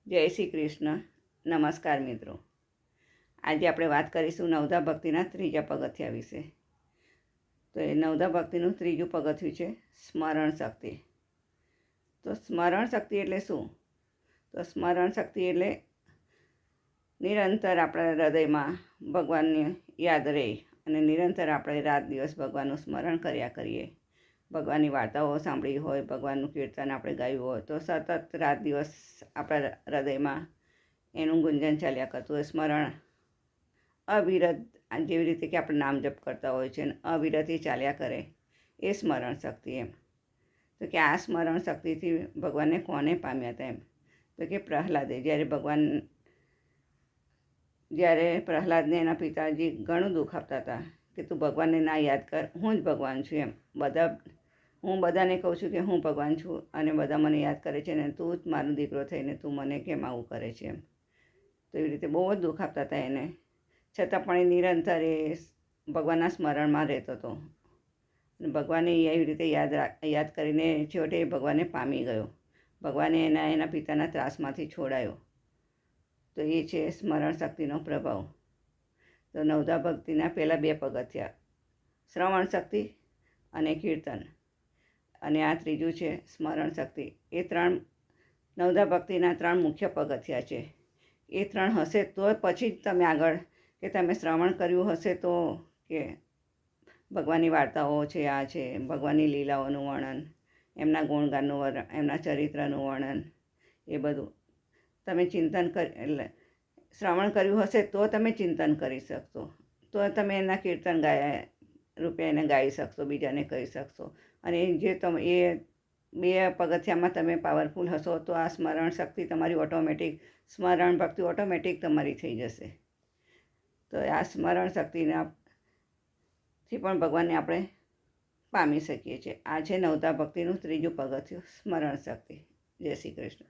જય શ્રી કૃષ્ણ. નમસ્કાર મિત્રો. આજે આપણે વાત કરીશું નવધા ભક્તિના ત્રીજા પગથિયા વિશે. તો એ નવધા ભક્તિનું ત્રીજું પગથિયું છે સ્મરણ શક્તિ. તો સ્મરણ શક્તિ એટલે શું? તો સ્મરણ શક્તિ એટલે નિરંતર આપણા હૃદયમાં ભગવાનને યાદ રહે અને નિરંતર આપણે રાત દિવસ ભગવાનનું સ્મરણ કર્યા કરીએ. ભગવાનની વાર્તાઓ સાંભળી હોય, ભગવાનનું કીર્તન આપણે ગાયું હોય તો સતત રાત દિવસ આપણા હૃદયમાં એનું ગુંજન ચાલ્યા કરતું હોય. સ્મરણ અવિરત, જેવી રીતે કે આપણે નામ જપ કરતા હોય છે ને અવિરતથી ચાલ્યા કરે એ સ્મરણ શક્તિ. એમ તો કે આ સ્મરણ શક્તિથી ભગવાનને કોને પામ્યા હતા? એમ તો કે પ્રહલાદે. જ્યારે પ્રહલાદને એના પિતાજી ઘણું દુઃખ આપતા હતા કે તું ભગવાનને ના યાદ કર, હું જ ભગવાન છું. હું બધાને કહું છું કે હું ભગવાન છું અને બધા મને યાદ કરે છે ને તું જ મારો દીકરો થઈને તું મને કેમ આવું કરે છે? એમ તો એવી રીતે બહુ જ દુઃખ આપતા હતા એને. છતાં પણ એ નિરંતર એ ભગવાનના સ્મરણમાં રહેતો હતો અને ભગવાને એવી રીતે યાદ કરીને છેવટે એ ભગવાનને પામી ગયો. ભગવાને એના પિતાના ત્રાસમાંથી છોડાયો. તો એ છે સ્મરણ શક્તિનો પ્રભાવ. તો નવધા ભક્તિના પહેલાં 2 પગથિયા, શ્રવણ શક્તિ અને કીર્તન, અને આ ત્રીજું છે સ્મરણ શક્તિ. એ 3 નવધા ભક્તિના 3 મુખ્ય પગથિયા છે. એ 3 હશે તો પછી જ તમે આગળ, કે તમે શ્રવણ કર્યું હશે તો કે ભગવાનની વાર્તાઓ છે, આ છે ભગવાનની લીલાઓનું વર્ણન, એમના ગુણગાનનું વર્ણન, એમના ચરિત્રનું વર્ણન, એ બધું તમે એટલે શ્રવણ કર્યું હશે તો તમે ચિંતન કરી શકશો, તો તમે એના કીર્તન રૂપે એને ગાઈ શકશો, બીજાને કહી શકશો. અને જે તમે એ 2 પગથિયામાં તમે પાવરફુલ હશો તો આ સ્મરણ શક્તિ તમારી ઓટોમેટિક, સ્મરણ ભક્તિ ઓટોમેટિક તમારી થઈ જશે. તો આ સ્મરણ શક્તિથી પણ ભગવાનને આપણે પામી શકીએ છીએ. આ છે નવધા ભક્તિનું ત્રીજું પગથિયું, સ્મરણ શક્તિ. જય શ્રી કૃષ્ણ.